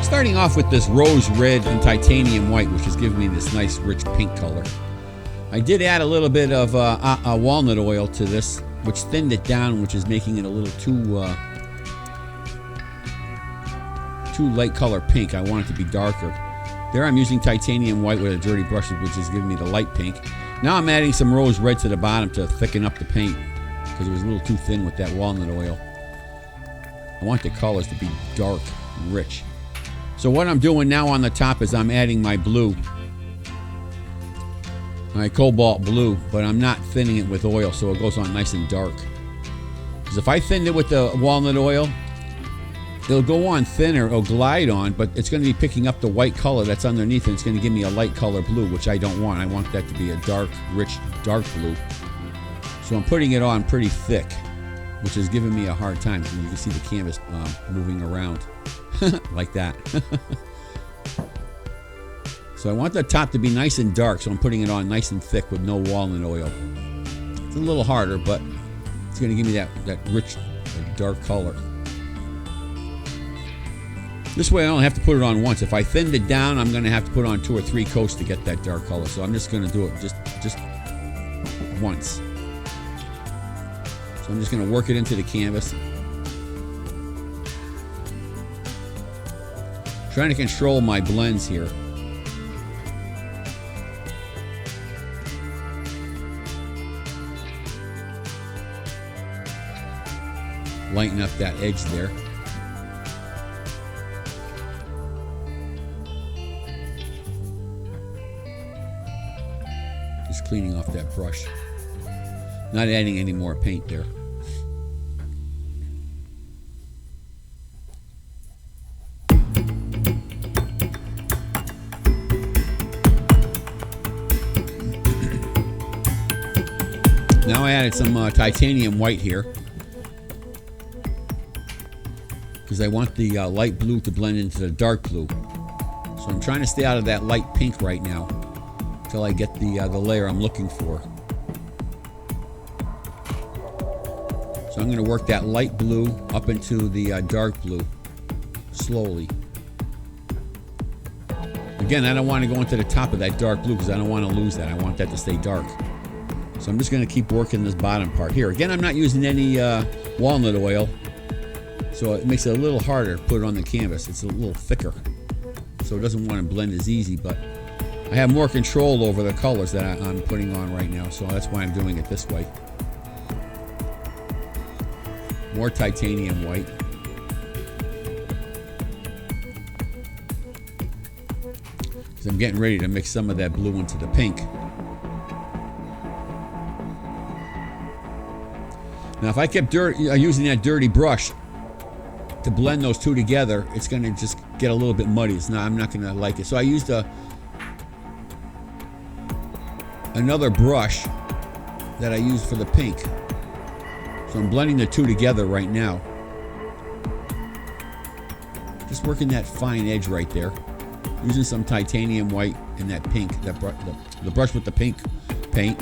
Starting off with this rose red and titanium white, which is giving me this nice rich pink color. I did add a little bit of walnut oil to this, which thinned it down, which is making it a little too light color pink. I want it to be darker. There I'm using titanium white with a dirty brush, which is giving me the light pink. Now I'm adding some rose red to the bottom to thicken up the paint, because it was a little too thin with that walnut oil. I want the colors to be dark and rich. So what I'm doing now on the top is I'm adding my blue, my cobalt blue, but I'm not thinning it with oil so it goes on nice and dark. Because if I thinned it with the walnut oil, it'll go on thinner, it'll glide on, but it's going to be picking up the white color that's underneath, and it's going to give me a light color blue, which I don't want. I want that to be a dark, rich, dark blue. So I'm putting it on pretty thick, which is giving me a hard time. And you can see the canvas moving around like that. So I want the top to be nice and dark, so I'm putting it on nice and thick with no walnut oil. It's a little harder, but it's going to give me that rich, dark color. This way I don't have to put it on once. If I thinned it down, I'm going to have to put on 2 or 3 coats to get that dark color. So I'm just going to do it just once. So I'm just going to work it into the canvas. Trying to control my blends here. Lighten up that edge there. Just cleaning off that brush. Not adding any more paint there. Now I added some titanium white here because I want the light blue to blend into the dark blue. So I'm trying to stay out of that light pink right now until I get the layer I'm looking for. So I'm going to work that light blue up into the dark blue slowly. Again, I don't want to go into the top of that dark blue because I don't want to lose that. I want that to stay dark. So I'm just going to keep working this bottom part here. Again, I'm not using any walnut oil, so it makes it a little harder to put it on the canvas. It's a little thicker, so it doesn't want to blend as easy, but I have more control over the colors that I'm putting on right now, so that's why I'm doing it this way. More titanium white. Because I'm getting ready to mix some of that blue into the pink. Now, if I kept using that dirty brush to blend those two together, it's going to just get a little bit muddy. I'm not going to like it. So I used another brush that I used for the pink. So I'm blending the two together right now. Just working that fine edge right there. Using some titanium white and that pink, the brush with the pink paint.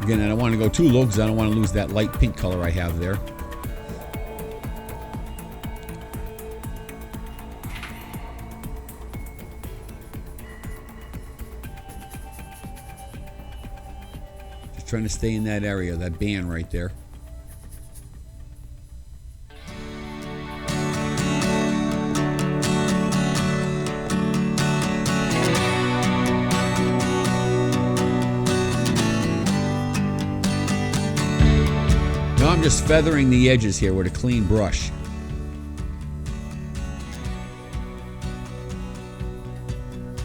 Again, I don't want to go too low because I don't want to lose that light pink color I have there. trying to stay in that area, that band right there. Now I'm just feathering the edges here with a clean brush.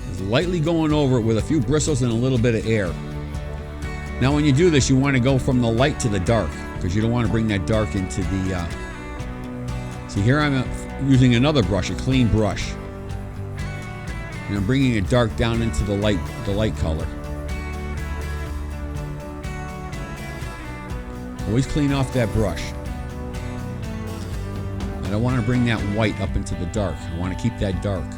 Just lightly going over it with a few bristles and a little bit of air. Now when you do this, you want to go from the light to the dark, because you don't want to bring that dark into the... See, here I'm using another brush, a clean brush. And I'm bringing it dark down into the light color. Always clean off that brush. I don't want to bring that white up into the dark. I want to keep that dark.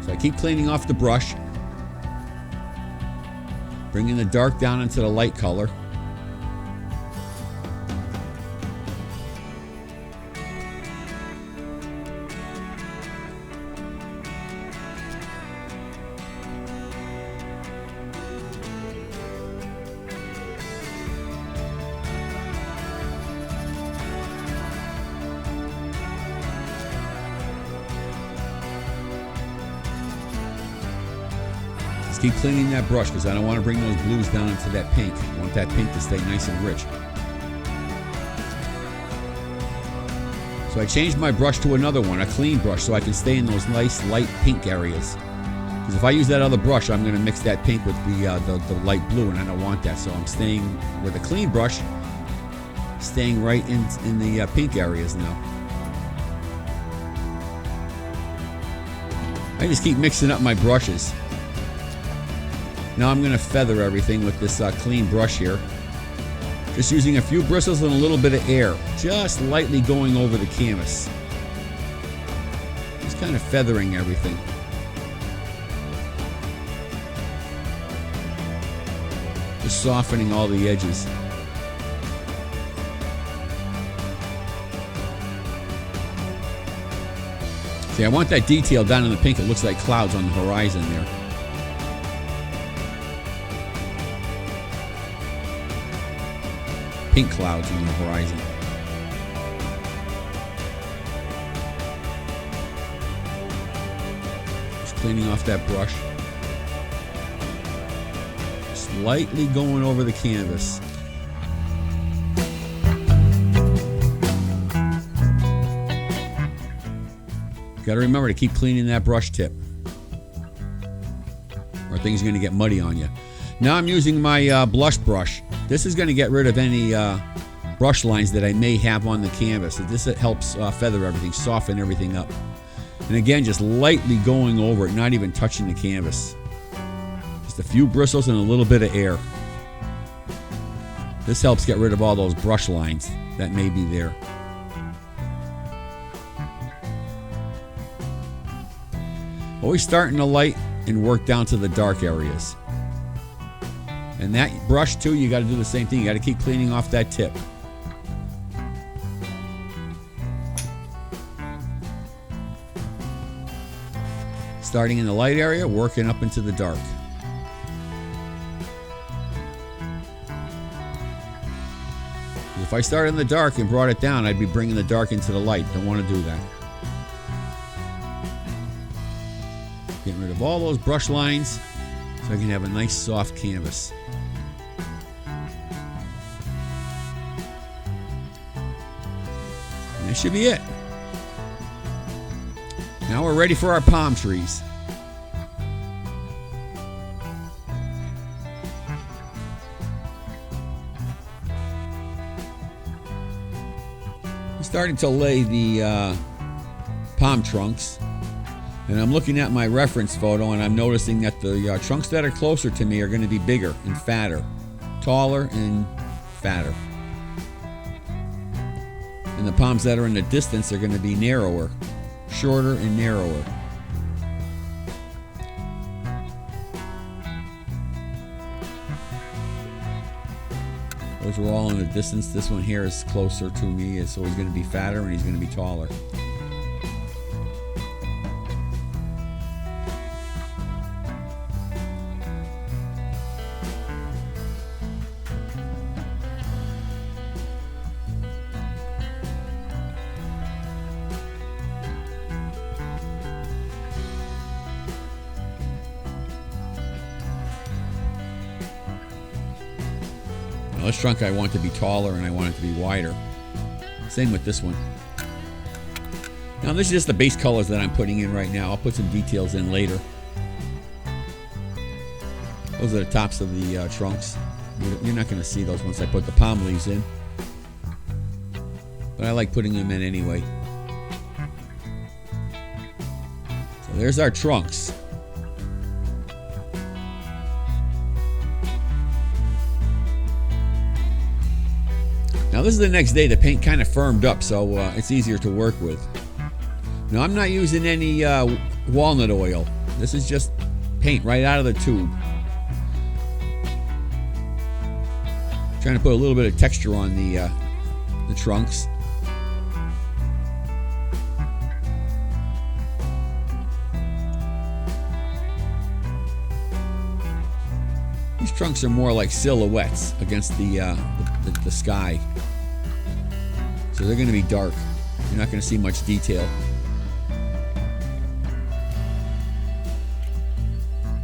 So I keep cleaning off the brush, bringing the dark down into the light color. Keep cleaning that brush because I don't want to bring those blues down into that pink. I want that pink to stay nice and rich. So I changed my brush to another one, a clean brush, so I can stay in those nice light pink areas. Because if I use that other brush, I'm going to mix that pink with the light blue, and I don't want that. So I'm staying with a clean brush, staying right in the pink areas now. I just keep mixing up my brushes. Now I'm going to feather everything with this clean brush here. Just using a few bristles and a little bit of air. Just lightly going over the canvas. Just kind of feathering everything. Just softening all the edges. See, I want that detail down in the pink. It looks like clouds on the horizon there. Pink clouds on the horizon. Just cleaning off that brush. Slightly going over the canvas. Got to remember to keep cleaning that brush tip, or things are going to get muddy on you. Now I'm using my blush brush. This is going to get rid of any brush lines that I may have on the canvas. This helps feather everything, soften everything up. And again, just lightly going over it, not even touching the canvas. Just a few bristles and a little bit of air. This helps get rid of all those brush lines that may be there. Always start in the light and work down to the dark areas. And that brush too, you got to do the same thing. You got to keep cleaning off that tip. Starting in the light area, working up into the dark. If I started in the dark and brought it down, I'd be bringing the dark into the light. Don't want to do that. Getting rid of all those brush lines so I can have a nice soft canvas. And that should be it. Now we're ready for our palm trees. I'm starting to lay the palm trunks. And I'm looking at my reference photo and I'm noticing that the trunks that are closer to me are going to be bigger and fatter. Taller and fatter. And the palms that are in the distance are going to be narrower. Shorter and narrower. Those are all in the distance. This one here is closer to me, so he's going to be fatter and he's going to be taller. Now this trunk I want to be taller and I want it to be wider. Same with this one. Now this is just the base colors that I'm putting in right now. I'll put some details in later. Those are the tops of the trunks. You're not going to see those once I put the palm leaves in. But I like putting them in anyway. So there's our trunks. Now this is the next day. The paint kind of firmed up, so it's easier to work with. Now I'm not using any walnut oil. This is just paint right out of the tube. Trying to put a little bit of texture on the trunks. These trunks are more like silhouettes against the sky. So they're going to be dark. You're not going to see much detail.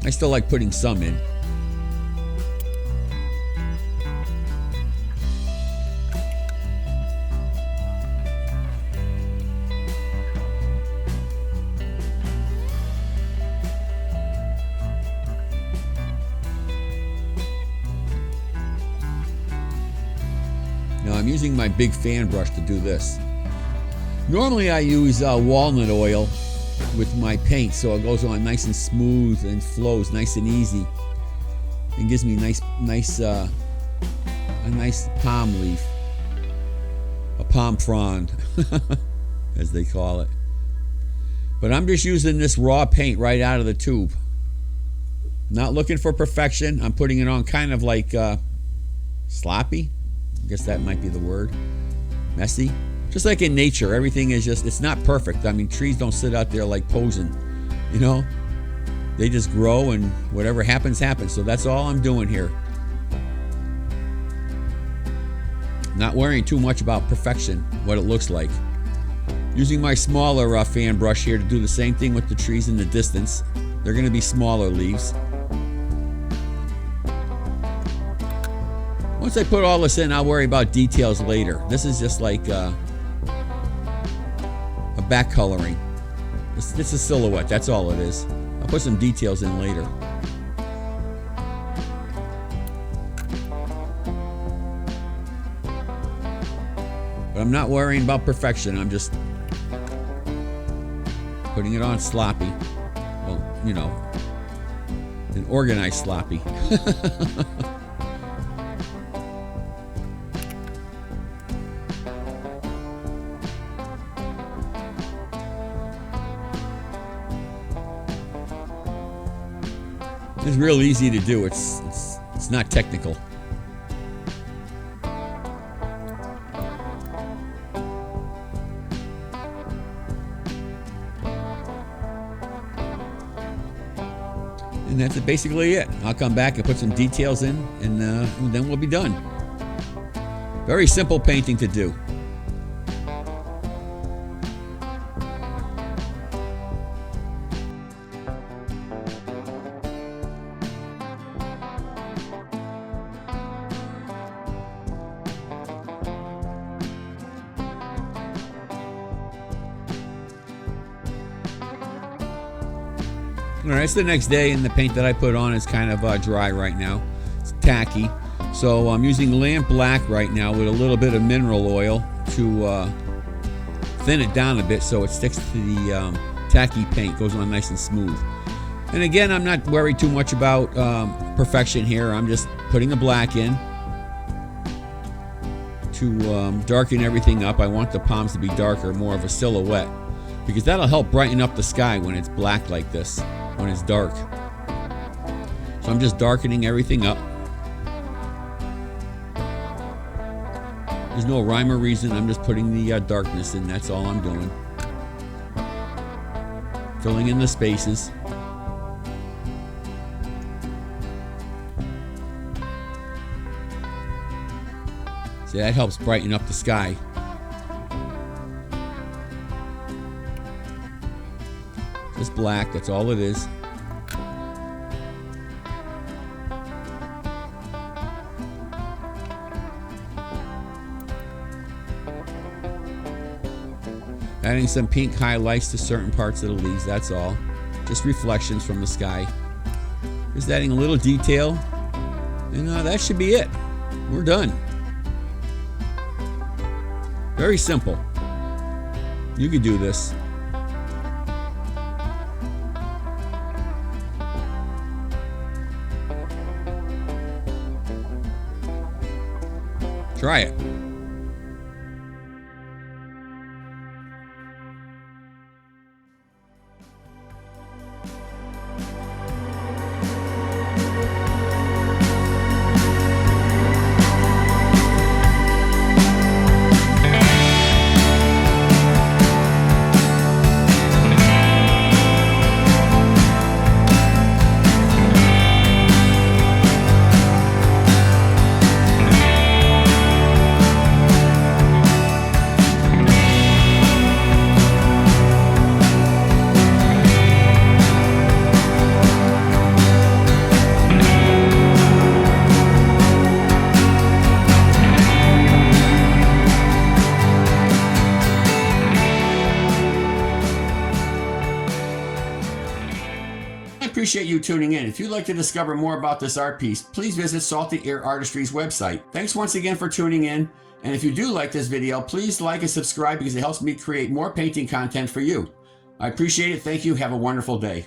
I still like putting some in. Now I'm using my big fan brush to do this. Normally I use walnut oil with my paint, so it goes on nice and smooth and flows nice and easy, and gives me a nice palm leaf, a palm frond, as they call it. But I'm just using this raw paint right out of the tube. Not looking for perfection. I'm putting it on kind of like sloppy. I guess that might be the word. Messy. Just like in nature, everything is just, it's not perfect. I mean, trees don't sit out there like posing, you know? They just grow and whatever happens, happens. So that's all I'm doing here. Not worrying too much about perfection, what it looks like. Using my smaller fan brush here to do the same thing with the trees in the distance. They're going to be smaller leaves. Once I put all this in, I'll worry about details later. This is just like a back coloring. It's a silhouette, that's all it is. I'll put some details in later. But I'm not worrying about perfection. I'm just putting it on sloppy. Well, you know, an organized sloppy. It's real easy to do. It's not technical. And that's basically it. I'll come back and put some details in, and then we'll be done. Very simple painting to do. Alright, it's the next day, and the paint that I put on is kind of dry right now. It's tacky. So I'm using lamp black right now with a little bit of mineral oil to thin it down a bit so it sticks to the tacky paint, goes on nice and smooth. And again, I'm not worried too much about perfection here. I'm just putting the black in to darken everything up. I want the palms to be darker, more of a silhouette, because that'll help brighten up the sky when it's black like this, when it's dark. So I'm just darkening everything up. There's no rhyme or reason. I'm just putting the darkness in. That's all I'm doing. Filling in the spaces. See, that helps brighten up the sky. Just black, that's all it is. Adding some pink highlights to certain parts of the leaves, that's all. Just reflections from the sky. Just adding a little detail, and that should be it. We're done. Very simple. You could do this. Try it. I appreciate you tuning in. If you'd like to discover more about this art piece, please visit Salty Air Artistry's website. Thanks once again for tuning in. And if you do like this video, please like and subscribe because it helps me create more painting content for you. I appreciate it. Thank you. Have a wonderful day.